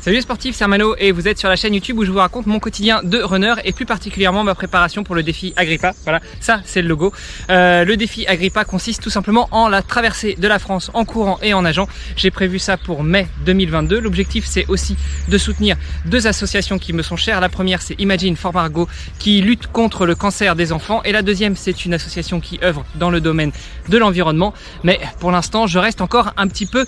Salut les sportifs, c'est Armano et vous êtes sur la chaîne YouTube où je vous raconte mon quotidien de runner et plus particulièrement ma préparation pour le défi Agrippa. Voilà, ça c'est le logo. Le défi Agrippa consiste tout simplement en la traversée de la France en courant et en nageant. J'ai prévu ça pour mai 2022. L'objectif c'est aussi de soutenir deux associations qui me sont chères. La première c'est Imagine for Margot qui lutte contre le cancer des enfants et la deuxième c'est une association qui œuvre dans le domaine de l'environnement. Mais pour l'instant je reste encore un petit peu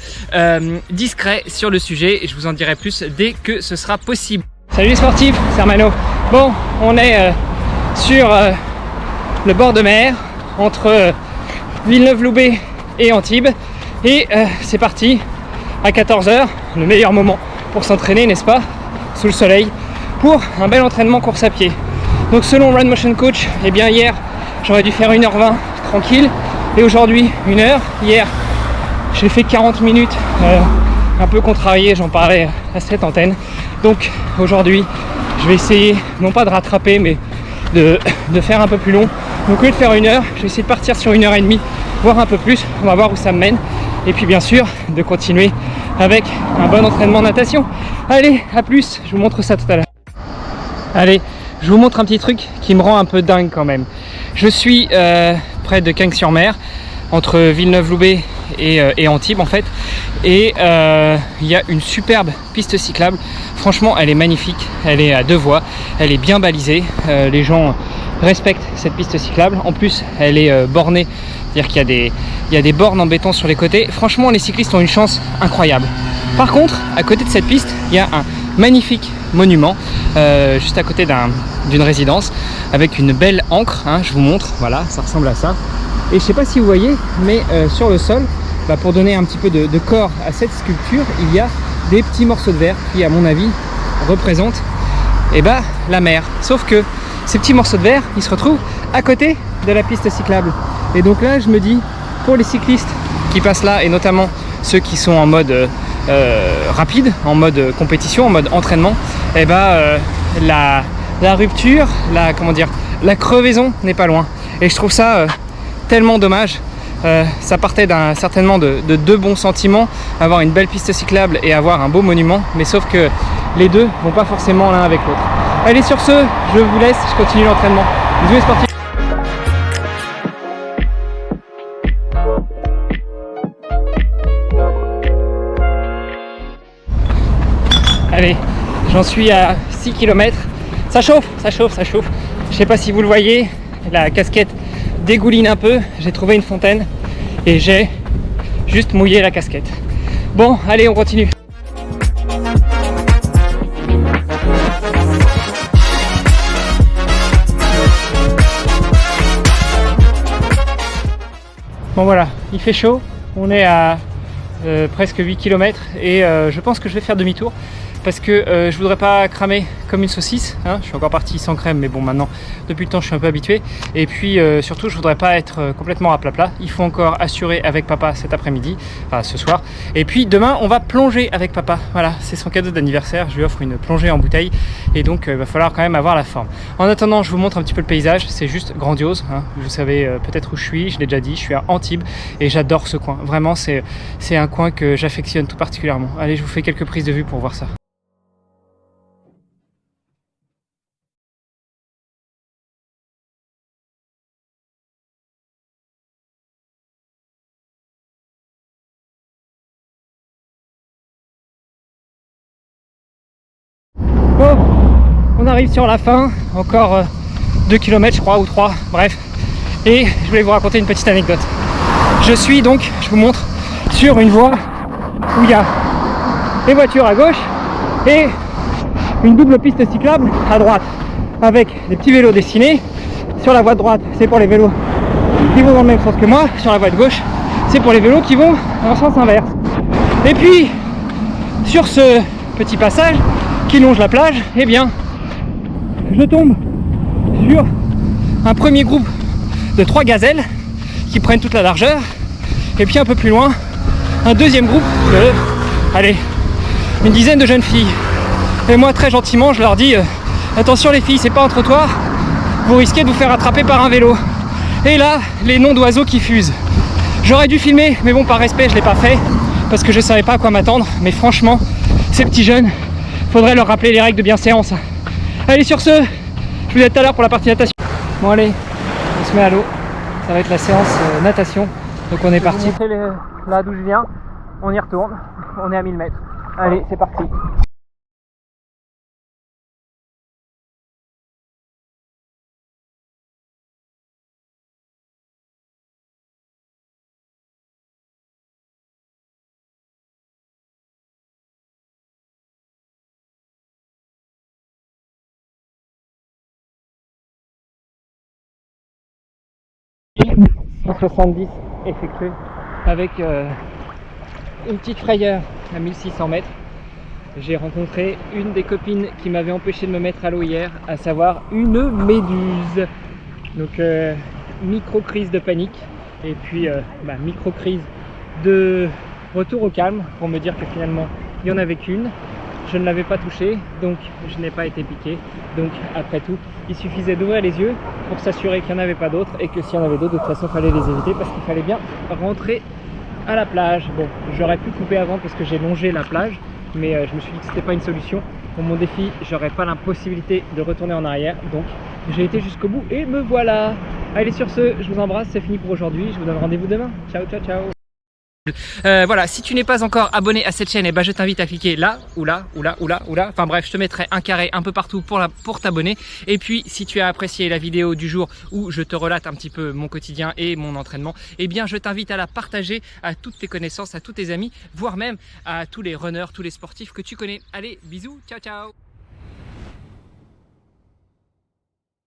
discret sur le sujet et je vous en dirai plus dès que ce sera possible. Salut les sportifs, c'est Armano. Bon, on est sur le bord de mer entre Villeneuve-Loubet et Antibes et c'est parti à 14 h, le meilleur moment pour s'entraîner, n'est-ce pas, sous le soleil, pour un bel entraînement course à pied. Donc selon Run Motion Coach, eh bien hier j'aurais dû faire 1h20 tranquille et aujourd'hui 1h. Hier j'ai fait 40 minutes un peu contrarié, j'en parlais à cette antenne. Donc aujourd'hui je vais essayer non pas de rattraper mais de faire un peu plus long. Donc au lieu de faire 1 heure, je vais essayer de partir sur 1h30, voire un peu plus. On va voir où ça me mène. Et puis bien sûr de continuer avec un bon entraînement natation. Allez, à plus, je vous montre ça tout à l'heure. Allez, je vous montre un petit truc qui me rend un peu dingue quand même. Je suis près de Cagnes-sur-Mer, entre Villeneuve-Loubet et Antibes en fait, et il y a une superbe piste cyclable. Franchement elle est magnifique, elle est à 2 voies, elle est bien balisée, les gens respectent cette piste cyclable. En plus elle est bornée, c'est-à-dire qu'il y a des bornes en béton sur les côtés. Franchement les cyclistes ont une chance incroyable. Par contre à côté de cette piste il y a un magnifique monument juste à côté d'une résidence avec une belle ancre, hein, je vous montre, voilà, ça ressemble à ça. Et je sais pas si vous voyez, mais sur le sol, pour donner un petit peu de corps à cette sculpture, il y a des petits morceaux de verre qui, à mon avis, représentent la mer. Sauf que ces petits morceaux de verre, ils se retrouvent à côté de la piste cyclable. Et donc là, je me dis, pour les cyclistes qui passent là, et notamment ceux qui sont en mode rapide, en mode compétition, en mode entraînement, la rupture, la crevaison n'est pas loin. Et je trouve ça tellement dommage. Ça partait certainement de deux bons sentiments, avoir une belle piste cyclable et avoir un beau monument, mais sauf que les deux vont pas forcément l'un avec l'autre. Allez, sur ce, je vous laisse, je continue l'entraînement. Bisous les sportifs. Allez, j'en suis à 6 km. Ça chauffe, ça chauffe, ça chauffe. Je sais pas si vous le voyez, la casquette dégouline un peu. J'ai trouvé une fontaine et j'ai juste mouillé la casquette. Bon, allez, on continue. Bon voilà, il fait chaud. On est à presque 8 km et je pense que je vais faire demi-tour parce que je voudrais pas cramer comme une saucisse, hein. Je suis encore parti sans crème, mais bon, maintenant depuis le temps je suis un peu habitué. Et puis surtout je voudrais pas être complètement à plat. Il faut encore assurer avec papa cet après-midi, enfin ce soir. Et puis demain on va plonger avec papa. Voilà, c'est son cadeau d'anniversaire, je lui offre une plongée en bouteille et donc il va falloir quand même avoir la forme. En attendant, je vous montre un petit peu le paysage, c'est juste grandiose, hein. Vous savez peut-être où je suis, je l'ai déjà dit, je suis à Antibes et j'adore ce coin. Vraiment c'est un coin que j'affectionne tout particulièrement. Allez, je vous fais quelques prises de vue pour voir ça. Bon, on arrive sur la fin, encore 2 km je crois, ou 3, bref. Et je voulais vous raconter une petite anecdote. Je suis donc, je vous montre, sur une voie où il y a des voitures à gauche et une double piste cyclable à droite, avec des petits vélos destinés. Sur la voie de droite, c'est pour les vélos qui vont dans le même sens que moi. Sur la voie de gauche, c'est pour les vélos qui vont en sens inverse. Et puis, sur ce petit passage qui longe la plage, eh bien je tombe sur un premier groupe de 3 gazelles qui prennent toute la largeur, et puis un peu plus loin un deuxième groupe de, allez, une dizaine de jeunes filles. Et moi très gentiment je leur dis attention les filles, c'est pas un trottoir, vous risquez de vous faire attraper par un vélo. Et là les noms d'oiseaux qui fusent. J'aurais dû filmer, mais bon, par respect je l'ai pas fait parce que je savais pas à quoi m'attendre. Mais franchement, ces petits jeunes, faudrait leur rappeler les règles de bienséance. Allez, sur ce, je vous dis à tout à l'heure pour la partie natation. Bon allez, on se met à l'eau. Ça va être la séance natation. Donc on est parti. Là d'où je viens, on y retourne. On est à 1000 mètres. Allez, c'est parti. « 170 effectué avec une petite frayeur à 1600 mètres. J'ai rencontré une des copines qui m'avait empêché de me mettre à l'eau hier, à savoir une méduse. Donc micro crise de panique et puis micro crise de retour au calme pour me dire que finalement il n'y en avait qu'une. Je ne l'avais pas touchée, donc je n'ai pas été piqué. Donc après tout, il suffisait d'ouvrir les yeux pour s'assurer qu'il n'y en avait pas d'autres et que s'il y en avait d'autres, de toute façon, il fallait les éviter parce qu'il fallait bien rentrer à la plage. Bon, j'aurais pu couper avant parce que j'ai longé la plage, mais je me suis dit que c'était pas une solution. Pour mon défi, j'aurais pas l'impossibilité de retourner en arrière, donc j'ai été jusqu'au bout et me voilà. Allez, sur ce, je vous embrasse, c'est fini pour aujourd'hui. Je vous donne rendez-vous demain. Ciao, ciao, ciao. Voilà, si tu n'es pas encore abonné à cette chaîne, je t'invite à cliquer là, ou là, ou là, ou là, ou là. Enfin bref, je te mettrai un carré un peu partout pour t'abonner. Et puis, si tu as apprécié la vidéo du jour où je te relate un petit peu mon quotidien et mon entraînement, je t'invite à la partager à toutes tes connaissances, à tous tes amis, voire même à tous les runners, tous les sportifs que tu connais. Allez, bisous, ciao, ciao.